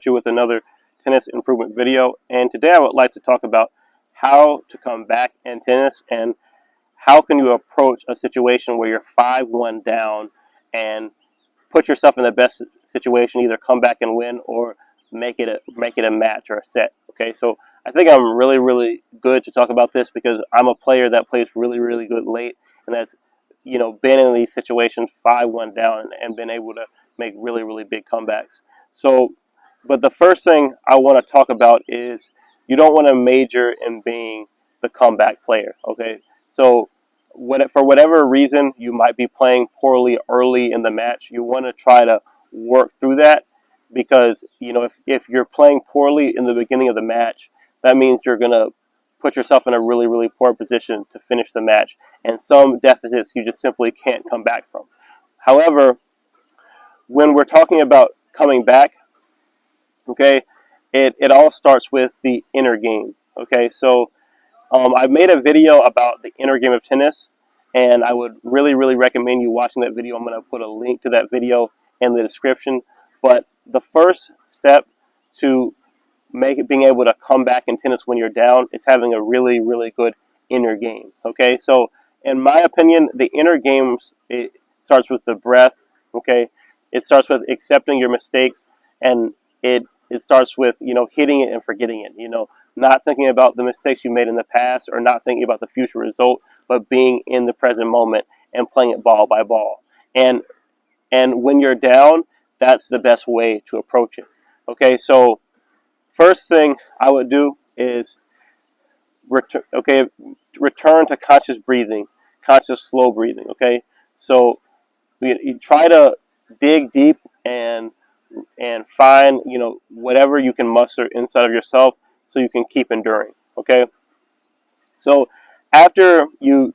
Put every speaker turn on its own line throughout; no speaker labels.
you with another tennis improvement video, and today I would like to talk about how to come back in tennis and how can you approach a situation where you're 5-1 down and put yourself in the best situation, either come back and win or make it a match or a set. Okay, so I think I'm really good to talk about this because I'm a player that plays really good late, and that's been in these situations 5-1 down and been able to make really big comebacks. So, but the first thing I want to talk about is you don't want to major in being the comeback player. Okay, so for whatever reason you might be playing poorly early in the match, you want to try to work through that, because if you're playing poorly in the beginning of the match, that means you're going to put yourself in a really poor position to finish the match, and some deficits you just simply can't come back from. However, when we're talking about coming back, okay, it all starts with the inner game. Okay, so I made a video about the inner game of tennis, and I would really recommend you watching that video. I'm going to put a link to that video in the description. But the first step to being able to come back in tennis when you're down is having a really good inner game. Okay, so in my opinion, the inner games, it starts with the breath. Okay, it starts with accepting your mistakes, and it starts with hitting it and forgetting it. Not thinking about the mistakes you made in the past or not thinking about the future result, but being in the present moment and playing it ball by ball. And when you're down, that's the best way to approach it. Okay, so first thing I would do is return to conscious breathing, conscious slow breathing. Okay, so you try to dig deep and find whatever you can muster inside of yourself so you can keep enduring. Okay, so after you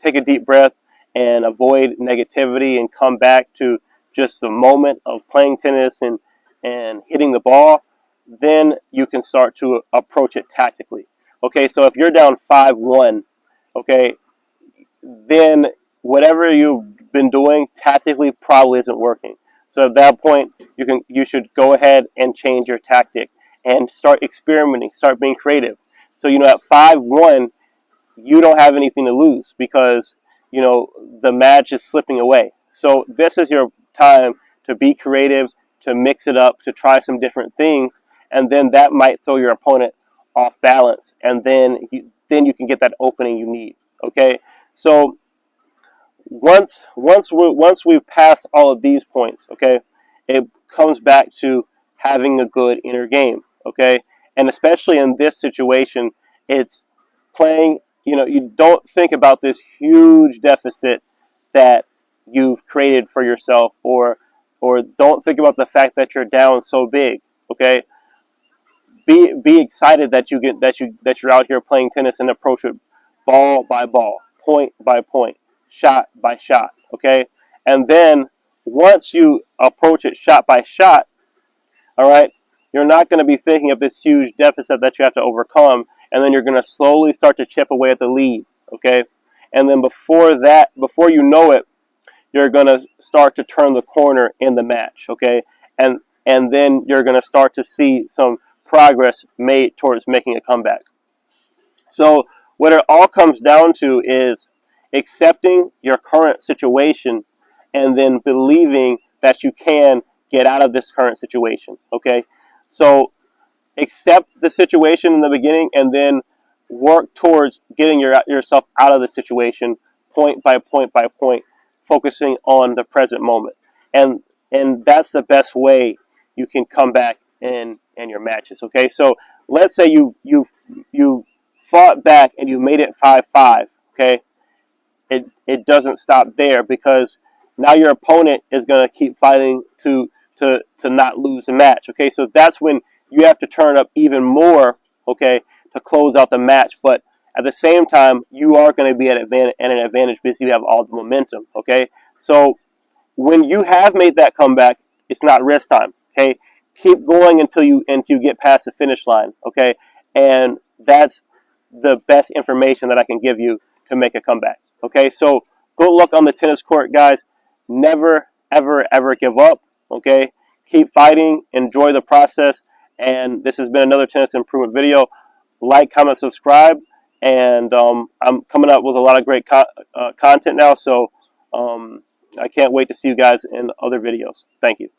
take a deep breath and avoid negativity and come back to just the moment of playing tennis and hitting the ball, then you can start to approach it tactically. Okay, so if you're down 5-1, okay, then whatever you've been doing tactically probably isn't working. So at that point, you should go ahead and change your tactic and start experimenting, start being creative. So at 5-1, you don't have anything to lose because the match is slipping away. So this is your time to be creative, to mix it up, to try some different things, and then that might throw your opponent off balance, and then you can get that opening you need. Okay, so once we've passed all of these points, okay, it comes back to having a good inner game. Okay, and especially in this situation, it's playing. You don't think about this huge deficit that you've created for yourself, or don't think about the fact that you're down so big. Okay, be excited that you're out here playing tennis and approach it ball by ball, point by point, shot by shot. Okay, and then once you approach it shot by shot, all right, you're not going to be thinking of this huge deficit that you have to overcome, and then you're going to slowly start to chip away at the lead. Okay, and then before you know it, you're going to start to turn the corner in the match. Okay, and then you're going to start to see some progress made towards making a comeback. So what it all comes down to is accepting your current situation and then believing that you can get out of this current situation. Okay, so accept the situation in the beginning and then work towards getting yourself out of the situation point by point, focusing on the present moment. And that's the best way you can come back in your matches. Okay, so let's say you fought back and you made it 5-5. Okay, it doesn't stop there, because now your opponent is going to keep fighting to not lose the match. Okay, so that's when you have to turn up even more, okay, to close out the match. But at the same time, you are going to be at an advantage because you have all the momentum. Okay, so when you have made that comeback, it's not rest time. Okay, keep going until you get past the finish line. Okay, and that's the best information that I can give you to make a comeback. Okay, so good luck on the tennis court, guys. Never ever give up. Okay, keep fighting, enjoy the process, and this has been another tennis improvement video. Like, comment, subscribe, and I'm coming up with a lot of great content now, so I can't wait to see you guys in other videos. Thank you.